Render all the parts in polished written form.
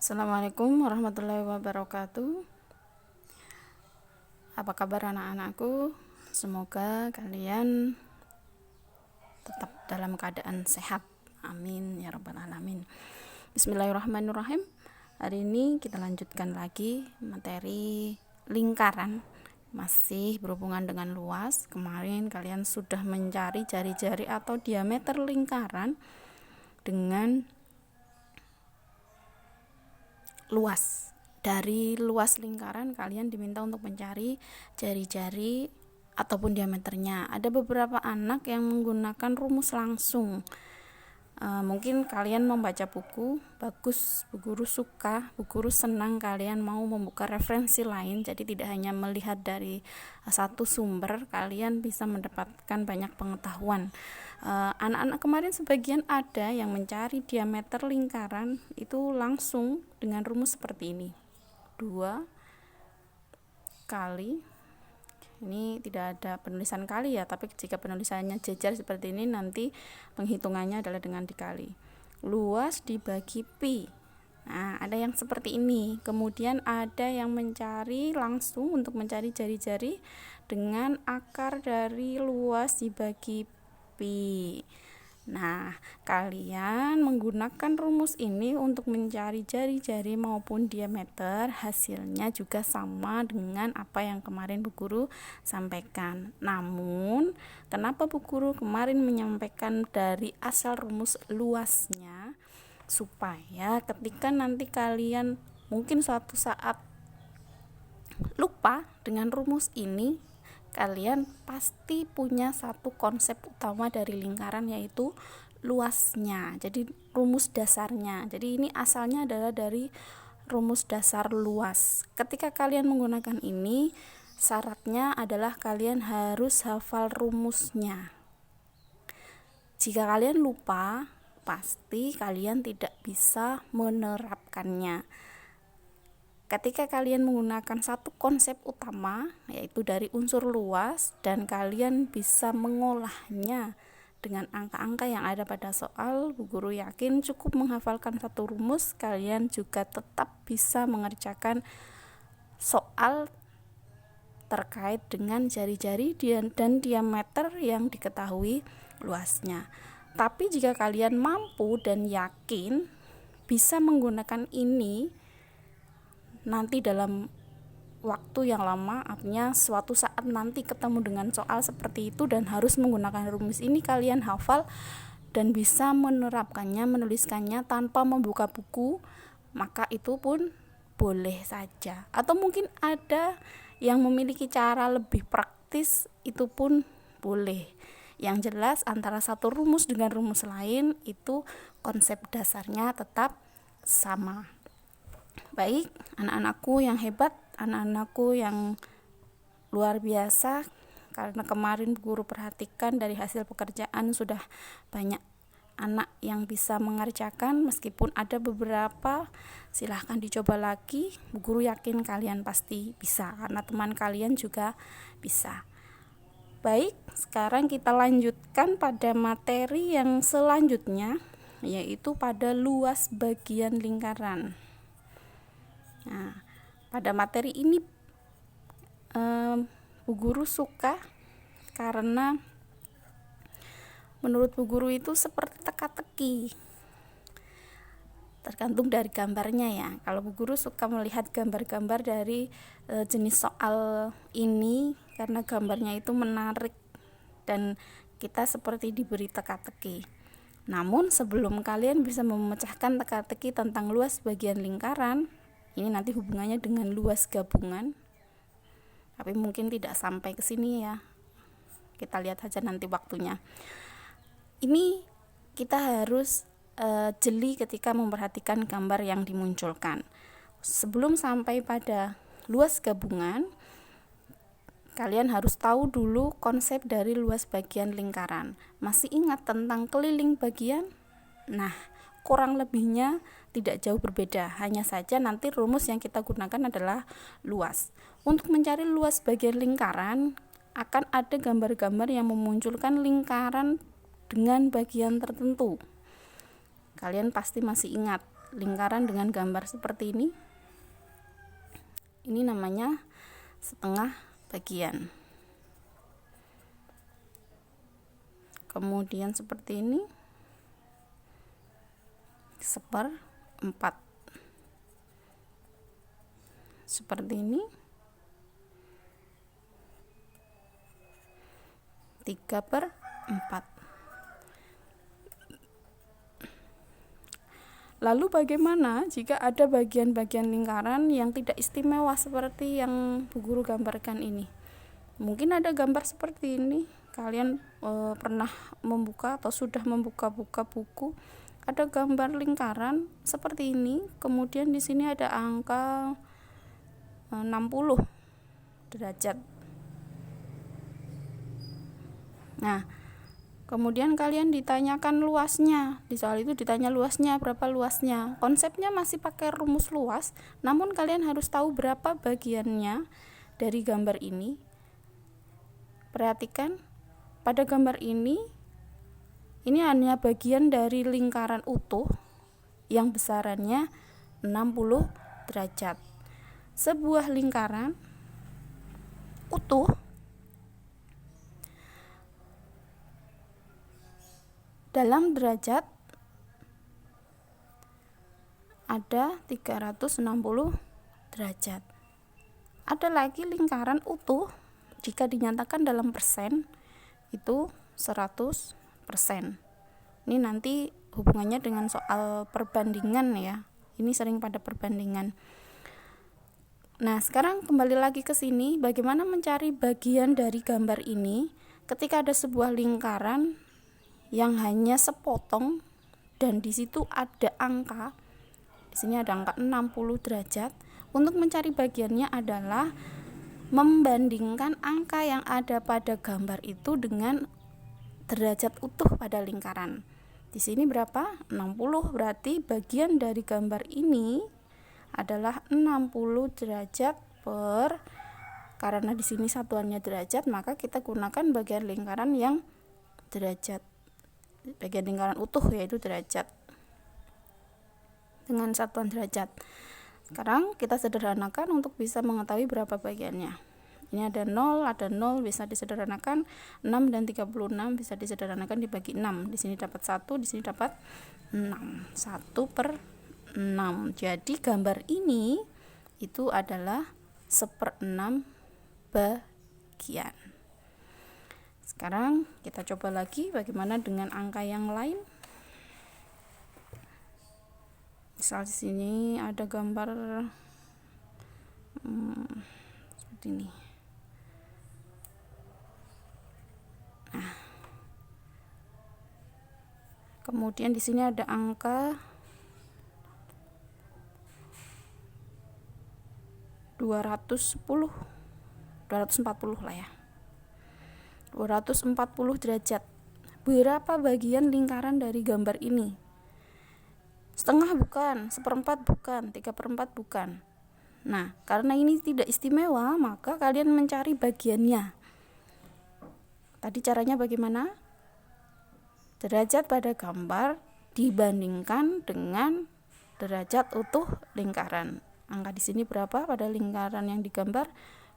Assalamualaikum warahmatullahi wabarakatuh. Apa kabar anak-anakku? Semoga kalian tetap dalam keadaan sehat. Amin ya rabbal alamin. Bismillahirrahmanirrahim. Hari ini kita lanjutkan lagi materi lingkaran, masih berhubungan dengan luas. Kemarin kalian sudah mencari jari-jari atau diameter lingkaran dengan luas. Dari luas lingkaran kalian diminta untuk mencari jari-jari ataupun diameternya. Ada beberapa anak yang menggunakan rumus langsung. Mungkin kalian membaca buku bagus, Bu Guru suka, Bu Guru senang kalian mau membuka referensi lain, jadi tidak hanya melihat dari satu sumber, kalian bisa mendapatkan banyak pengetahuan. Anak-anak kemarin sebagian ada yang mencari diameter lingkaran itu langsung dengan rumus seperti ini, 2 kali, ini tidak ada penulisan kali ya, tapi jika penulisannya jejer seperti ini nanti penghitungannya adalah dengan dikali, luas dibagi pi. Nah, ada yang seperti ini. Kemudian ada yang mencari langsung untuk mencari jari-jari dengan akar dari luas dibagi pi. Nah, kalian menggunakan rumus ini untuk mencari jari-jari maupun diameter, hasilnya juga sama dengan apa yang kemarin Bu Guru sampaikan. Namun, kenapa Bu Guru kemarin menyampaikan dari asal rumus luasnya? Supaya ketika nanti kalian mungkin suatu saat lupa dengan rumus ini, kalian pasti punya satu konsep utama dari lingkaran, yaitu luasnya. Jadi rumus dasarnya. Jadi ini asalnya adalah dari rumus dasar luas. Ketika kalian menggunakan ini, syaratnya adalah kalian harus hafal rumusnya. Jika kalian lupa, pasti kalian tidak bisa menerapkannya. Ketika kalian menggunakan satu konsep utama, yaitu dari unsur luas, dan kalian bisa mengolahnya dengan angka-angka yang ada pada soal, Bu Guru yakin cukup menghafalkan satu rumus, kalian juga tetap bisa mengerjakan soal terkait dengan jari-jari dan diameter yang diketahui luasnya. Tapi jika kalian mampu dan yakin bisa menggunakan ini nanti dalam waktu yang lama, artinya suatu saat nanti ketemu dengan soal seperti itu dan harus menggunakan rumus ini, kalian hafal dan bisa menerapkannya, menuliskannya tanpa membuka buku, maka itu pun boleh saja. Atau mungkin ada yang memiliki cara lebih praktis, itu pun boleh. Yang jelas antara satu rumus dengan rumus lain itu konsep dasarnya tetap sama. Baik, anak-anakku yang hebat, anak-anakku yang luar biasa, karena kemarin guru perhatikan dari hasil pekerjaan sudah banyak anak yang bisa mengerjakan, meskipun ada beberapa silahkan dicoba lagi. Guru yakin kalian pasti bisa, karena teman kalian juga bisa. Baik, sekarang kita lanjutkan pada materi yang selanjutnya, yaitu pada luas bagian lingkaran. Nah, pada materi ini Bu Guru suka karena menurut Bu Guru itu seperti teka-teki, tergantung dari gambarnya ya. Kalau Bu Guru suka melihat gambar-gambar dari jenis soal ini karena gambarnya itu menarik dan kita seperti diberi teka-teki. Namun sebelum kalian bisa memecahkan teka-teki tentang luas bagian lingkaran, ini nanti hubungannya dengan luas gabungan, tapi mungkin tidak sampai ke sini ya. Kita lihat saja nanti waktunya. Ini kita harus jeli ketika memperhatikan gambar yang dimunculkan. Sebelum sampai pada luas gabungan, kalian harus tahu dulu konsep dari luas bagian lingkaran. Masih ingat tentang keliling bagian? Nah, kurang lebihnya tidak jauh berbeda, hanya saja nanti rumus yang kita gunakan adalah luas. Untuk mencari luas bagian lingkaran, akan ada gambar-gambar yang memunculkan lingkaran dengan bagian tertentu. Kalian pasti masih ingat, lingkaran dengan gambar seperti ini namanya setengah bagian. Kemudian seperti ini 1/4, seperti ini 3/4. Lalu bagaimana jika ada bagian-bagian lingkaran yang tidak istimewa seperti yang Bu Guru gambarkan ini? Mungkin ada gambar seperti ini, kalian pernah membuka atau sudah membuka-buka buku, ada gambar lingkaran seperti ini, kemudian di sini ada angka 60 derajat. Nah, kemudian kalian ditanyakan luasnya, di soal itu ditanya luasnya, berapa luasnya. Konsepnya masih pakai rumus luas, namun kalian harus tahu berapa bagiannya dari gambar ini. Perhatikan, pada gambar ini hanya bagian dari lingkaran utuh yang besarannya 60 derajat. Sebuah lingkaran utuh dalam derajat ada 360 derajat. Ada lagi lingkaran utuh jika dinyatakan dalam persen itu 100%. Ini nanti hubungannya dengan soal perbandingan ya. Ini sering pada perbandingan. Nah, sekarang kembali lagi ke sini, bagaimana mencari bagian dari gambar ini ketika ada sebuah lingkaran yang hanya sepotong dan di situ ada angka. Di sini ada angka 60 derajat. Untuk mencari bagiannya adalah membandingkan angka yang ada pada gambar itu dengan derajat utuh pada lingkaran. Di sini berapa? 60, berarti bagian dari gambar ini adalah 60 derajat per, karena di sini satuannya derajat, maka kita gunakan bagian lingkaran yang derajat. Bagian lingkaran utuh yaitu derajat dengan satuan derajat. Sekarang kita sederhanakan untuk bisa mengetahui berapa bagiannya. Ini ada 0 bisa disederhanakan, 6 dan 36 bisa disederhanakan dibagi 6. Di sini dapat 1, di sini dapat 6. 1/6. Jadi gambar ini itu adalah 1/6 bagian. Sekarang kita coba lagi bagaimana dengan angka yang lain. Misal di sini ada gambar seperti ini. Nah, kemudian di sini ada angka 240 lah ya. 240 derajat. Berapa bagian lingkaran dari gambar ini? Setengah bukan, 1/4 bukan, 3/4 bukan. Nah, karena ini tidak istimewa, maka kalian mencari bagiannya. Tadi caranya bagaimana? Derajat pada gambar dibandingkan dengan derajat utuh lingkaran. Angka di sini berapa pada lingkaran yang digambar?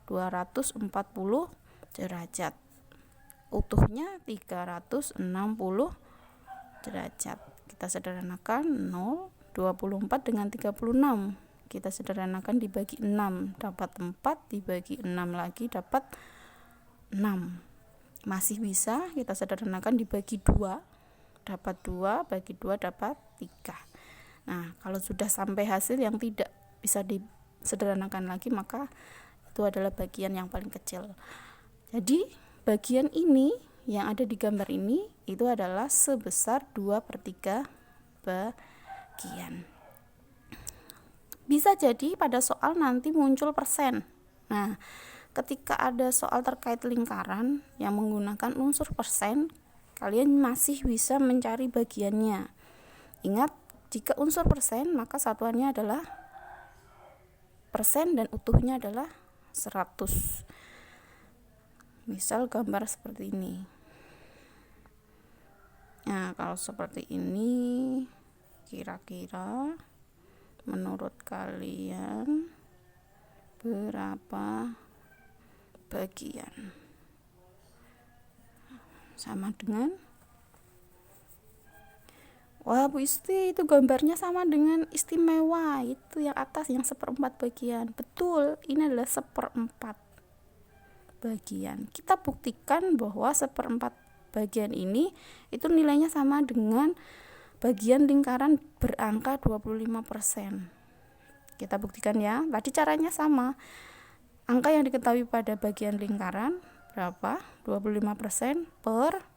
240 derajat. Utuhnya 360 derajat. Kita sederhanakan 0, 24 dengan 36. Kita sederhanakan dibagi 6, dapat 4, dibagi 6 lagi dapat 6. Masih bisa kita sederhanakan dibagi 2, dapat 2, bagi 2 dapat 3. Nah, kalau sudah sampai hasil yang tidak bisa disederhanakan lagi, maka itu adalah bagian yang paling kecil. Jadi bagian ini yang ada di gambar ini itu adalah sebesar 2/3 bagian. Bisa jadi pada soal nanti muncul persen. Nah, ketika ada soal terkait lingkaran yang menggunakan unsur persen, kalian masih bisa mencari bagiannya. Ingat, jika unsur persen maka satuannya adalah persen dan utuhnya adalah 100. Misal gambar seperti ini. Nah, kalau seperti ini kira-kira Menurut kalian berapa bagian? Sama dengan, wah Bu Isti, itu gambarnya sama dengan istimewa, itu yang atas yang 1/4 bagian. Betul, ini adalah 1/4 bagian. Kita buktikan bahwa 1/4 bagian ini itu nilainya sama dengan bagian lingkaran berangka 25%. Kita buktikan ya. Tadi caranya sama. Angka yang diketahui pada bagian lingkaran berapa? 25% per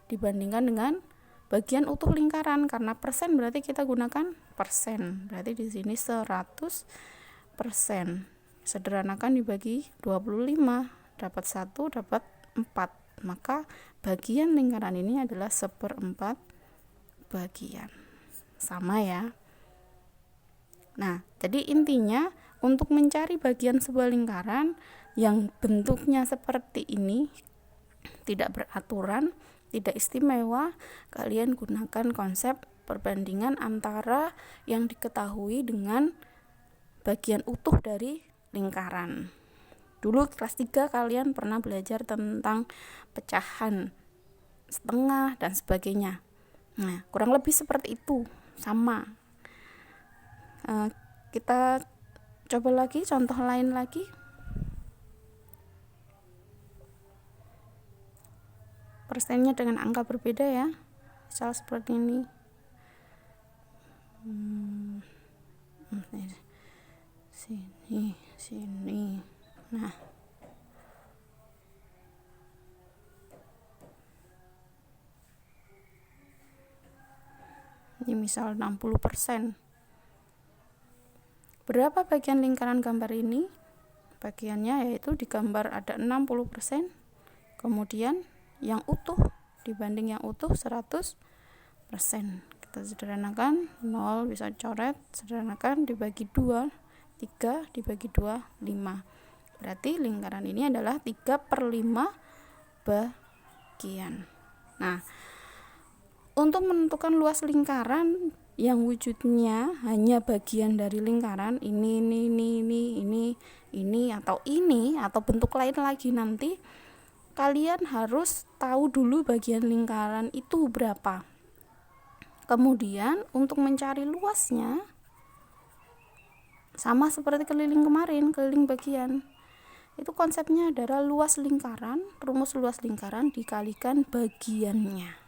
dibandingkan dengan bagian utuh lingkaran. Karena persen berarti kita gunakan persen. Berarti di sini 100%. Sederhanakan dibagi 25, dapat 1, dapat 4. Maka bagian lingkaran ini adalah 1/4 bagian. Sama ya. Nah, jadi intinya untuk mencari bagian sebuah lingkaran yang bentuknya seperti ini, tidak beraturan, tidak istimewa, kalian gunakan konsep perbandingan antara yang diketahui dengan bagian utuh dari lingkaran. Dulu kelas 3 kalian pernah belajar tentang pecahan, setengah, dan sebagainya. Nah, kurang lebih seperti itu, sama. Kita coba lagi contoh lain lagi. Persennya dengan angka berbeda ya, misal seperti ini. Sini. Nah, ini misal 60%. Berapa bagian lingkaran gambar ini? Bagiannya yaitu di gambar ada 60%, kemudian yang utuh dibanding yang utuh 100%. Kita sederhanakan, 0 bisa coret, sederhanakan dibagi 2, 3 dibagi 2, 5. Berarti lingkaran ini adalah 3/5 bagian. Nah, untuk menentukan luas lingkaran yang wujudnya hanya bagian dari lingkaran ini atau bentuk lain lagi, nanti kalian harus tahu dulu bagian lingkaran itu berapa. Kemudian untuk mencari luasnya sama seperti keliling kemarin, keliling bagian. Itu konsepnya adalah luas lingkaran, rumus luas lingkaran dikalikan bagiannya.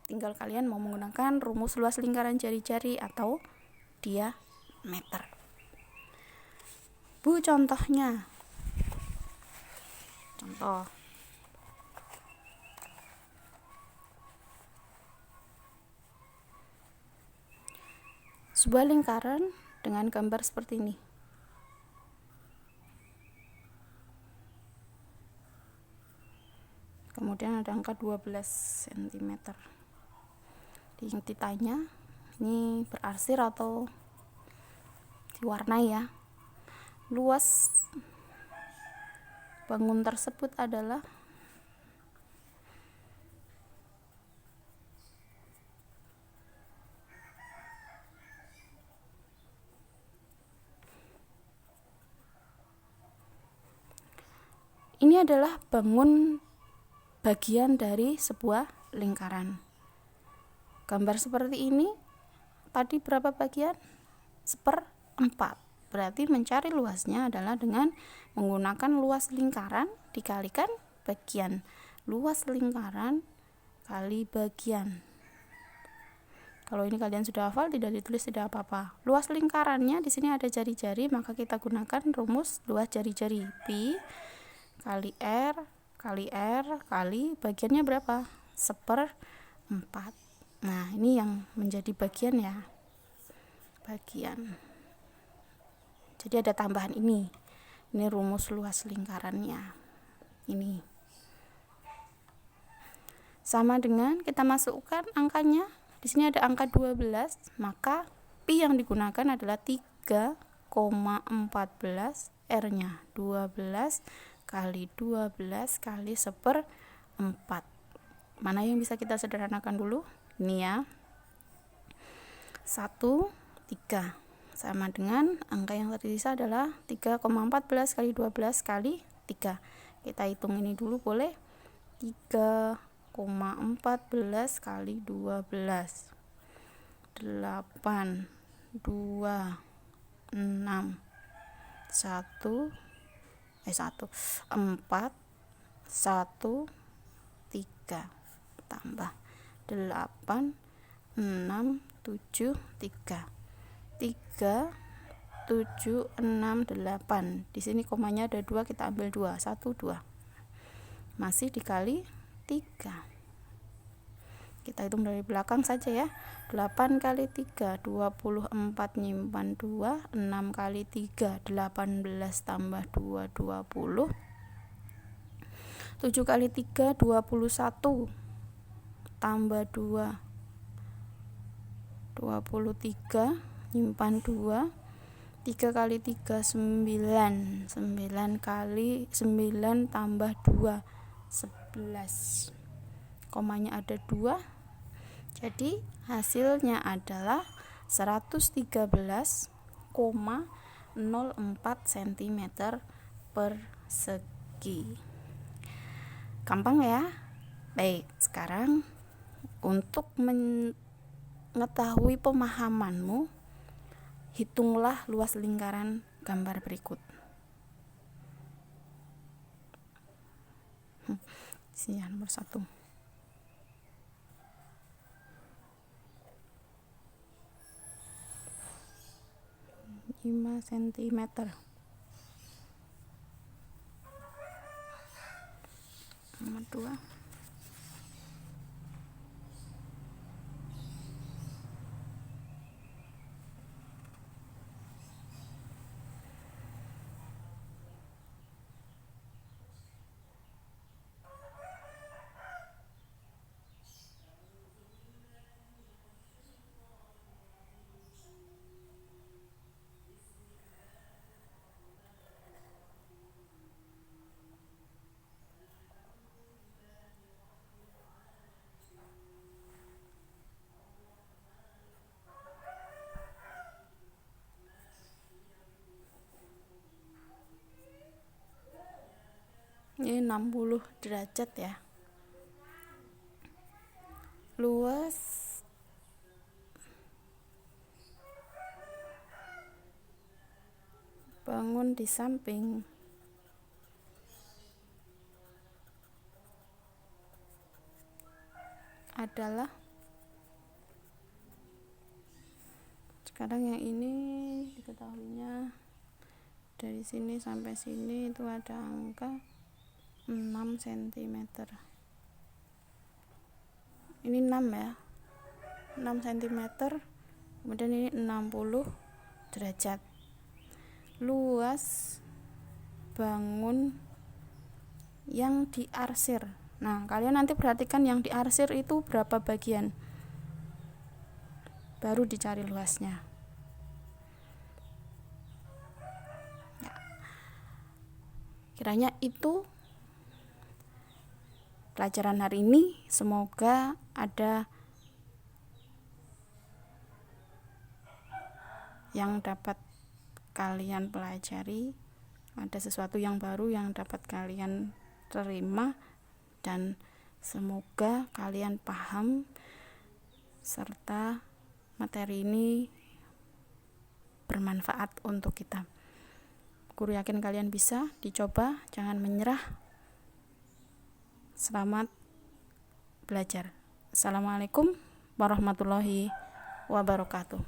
Tinggal kalian mau menggunakan rumus luas lingkaran jari-jari atau diameter. Bu, contohnya. Contoh. Sebuah lingkaran dengan gambar seperti ini. Kemudian ada angka 12 cm. Ditanya, ini berarsir atau diwarnai ya. Luas bangun tersebut adalah ini adalah bangun bagian dari sebuah lingkaran. Gambar seperti ini tadi berapa bagian? 1/4. Berarti mencari luasnya adalah dengan menggunakan luas lingkaran dikalikan bagian. Luas lingkaran kali bagian. Kalau ini kalian sudah hafal, tidak ditulis tidak apa-apa. Luas lingkarannya di sini ada jari-jari, maka kita gunakan rumus luas jari-jari. Pi kali R kali bagiannya berapa? 1/4. Nah, ini yang menjadi bagian ya. Bagian. Jadi ada tambahan ini. Ini rumus luas lingkarannya. Ini. Sama dengan kita masukkan angkanya. Di sini ada angka 12, maka pi yang digunakan adalah 3,14, R-nya 12 kali 12 kali 1/4. Mana yang bisa kita sederhanakan dulu? Ini ya. 1, 3 sama dengan angka yang tersisa adalah 3,14 kali 12 kali 3. Kita hitung ini dulu boleh. 3,14 kali 12, 8, 2, 6, 4, 1, 3 tambah 8, 6, 7, 3, 7, 6, 8. Di sini komanya ada 2, kita ambil 2, 1, 2. Masih dikali 3. Kita hitung dari belakang saja ya. 8 kali 3, 24, nyimpan 2, 6 kali 3, 18 tambah 2, 20. 7 kali 3, 21 tambah 2, 23, nyimpan 2. 3 kali 3, 9, 9 kali 9 tambah 2, 11. Komanya ada 2, jadi hasilnya adalah 113,04 cm persegi. Gampang ya? Baik, sekarang untuk mengetahui pemahamanmu, hitunglah luas lingkaran gambar berikut. Sini ya, nomor 1. 5 cm. Nomor 2. Ini 60 derajat ya. Luas bangun di samping adalah, sekarang yang ini diketahuinya dari sini sampai sini itu ada angka 6 cm. Ini 6 ya, 6 cm. Kemudian ini 60 derajat. Luas bangun yang diarsir. Nah, kalian nanti perhatikan yang diarsir itu berapa bagian, baru dicari luasnya. Ya. Kiranya itu pelajaran hari ini, semoga ada yang dapat kalian pelajari, ada sesuatu yang baru yang dapat kalian terima, dan semoga kalian paham serta materi ini bermanfaat untuk kita. Guru yakin kalian bisa, dicoba, jangan menyerah. Selamat belajar. Assalamualaikum warahmatullahi wabarakatuh.